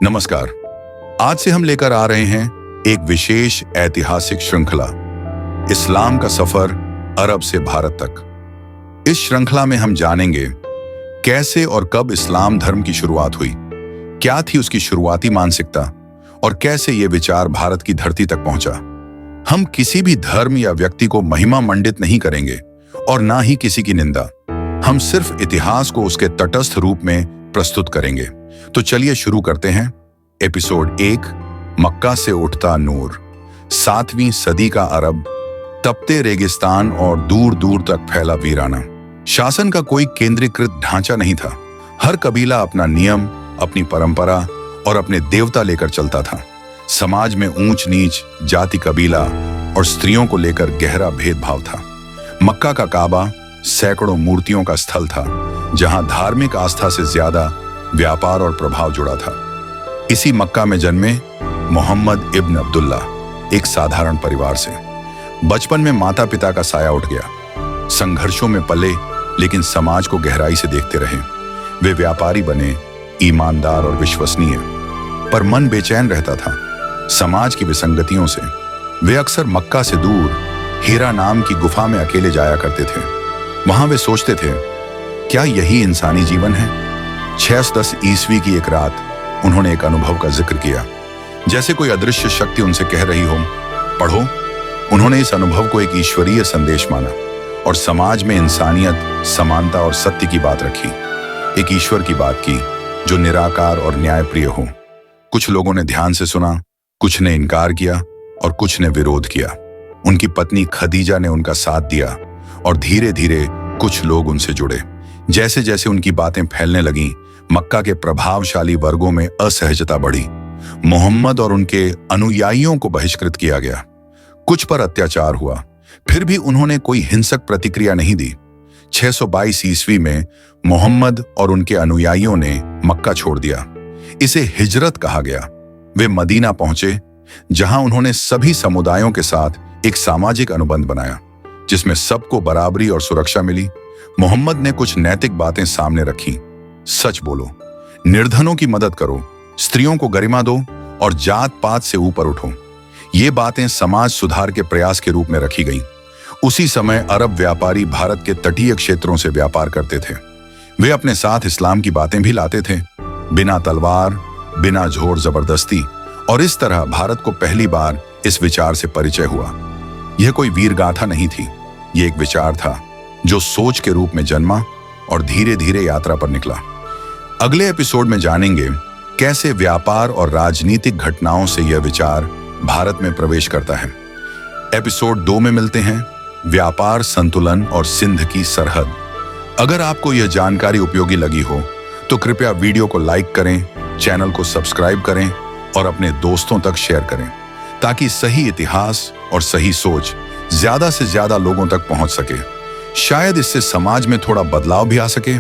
नमस्कार। आज से हम लेकर आ रहे हैं एक विशेष ऐतिहासिक श्रृंखला, इस्लाम का सफर अरब से भारत तक। इस श्रृंखला में हम जानेंगे कैसे और कब इस्लाम धर्म की शुरुआत हुई, क्या थी उसकी शुरुआती मानसिकता और कैसे ये विचार भारत की धरती तक पहुंचा। हम किसी भी धर्म या व्यक्ति को महिमा मंडित नहीं करेंगे और ना ही किसी की निंदा। हम सिर्फ इतिहास को उसके तटस्थ रूप में प्रस्तुत करेंगे। तो चलिए शुरू करते हैं। एपिसोड 1, मक्का से उठता नूर। 7वीं सदी का अरब, तपते रेगिस्तान और दूर दूर तक फैला वीराना। शासन का कोई केंद्रीकृत ढांचा नहीं था। हर कबीला अपना नियम, अपनी परंपरा और अपने देवता लेकर चलता था। समाज में ऊंच नीच, जाति, कबीला और स्त्रियों को लेकर गहरा भेदभाव था। मक्का का काबा सैकड़ों मूर्तियों का स्थल था, जहां धार्मिक आस्था से ज्यादा व्यापार और प्रभाव जुड़ा था। इसी मक्का में जन्मे मोहम्मद इब्न अब्दुल्ला एक साधारण परिवार से। बचपन में माता पिता का साया उठ गया। संघर्षों में पले, लेकिन समाज को गहराई से देखते रहे। वे व्यापारी बने, ईमानदार और विश्वसनीय, पर मन बेचैन रहता था समाज की विसंगतियों से। वे अक्सर मक्का से दूर हीरा नाम की गुफा में अकेले जाया करते थे। वहां वे सोचते थे, क्या यही इंसानी जीवन है? 610 ईस्वी की एक रात उन्होंने एक अनुभव का जिक्र किया, जैसे कोई अदृश्य शक्ति उनसे कह रही हो, पढ़ो। उन्होंने इस अनुभव को एक ईश्वरीय संदेश माना और समाज में इंसानियत, समानता और सत्य की बात रखी। एक ईश्वर की बात की जो निराकार और न्यायप्रिय हो। कुछ लोगों ने ध्यान से सुना, कुछ ने इनकार किया और कुछ ने विरोध किया। उनकी पत्नी खदीजा ने उनका साथ दिया और धीरे धीरे कुछ लोग उनसे जुड़े। जैसे जैसे उनकी बातें फैलने लगीं, मक्का के प्रभावशाली वर्गों में असहजता बढ़ी। मोहम्मद और उनके अनुयायियों को बहिष्कृत किया गया। कुछ पर अत्याचार हुआ, फिर भी उन्होंने कोई हिंसक प्रतिक्रिया नहीं दी। 622 ईस्वी में मोहम्मद और उनके अनुयायियों ने मक्का छोड़ दिया। इसे हिजरत कहा गया। वे मदीना पहुंचे, जहां उन्होंने सभी समुदायों के साथ एक सामाजिक अनुबंध बनाया, जिसमें सबको बराबरी और सुरक्षा मिली। मोहम्मद ने कुछ नैतिक बातें सामने रखी। सच बोलो, निर्धनों की मदद करो, स्त्रियों को गरिमा दो और जात पात से ऊपर उठो। ये बातें समाज सुधार के प्रयास के रूप में रखी गईं। उसी समय अरब व्यापारी भारत के तटीय क्षेत्रों से व्यापार करते थे। वे अपने साथ इस्लाम की बातें भी लाते थे, बिना तलवार, बिना जोर जबरदस्ती। और इस तरह भारत को पहली बार इस विचार से परिचय हुआ। यह कोई वीर गाथा नहीं थी, यह एक विचार था जो सोच के रूप में जन्मा और धीरे धीरे यात्रा पर निकला। अगले एपिसोड में जानेंगे कैसे व्यापार और राजनीतिक घटनाओं से यह विचार भारत में प्रवेश करता है। एपिसोड 2 में मिलते हैं, व्यापार संतुलन और सिंध की सरहद। अगर आपको यह जानकारी उपयोगी लगी हो तो कृपया वीडियो को लाइक करें, चैनल को सब्सक्राइब करें और अपने दोस्तों तक शेयर करें, ताकि सही इतिहास और सही सोच ज्यादा से ज्यादा लोगों तक पहुंच सके। शायद इससे समाज में थोड़ा बदलाव भी आ सके।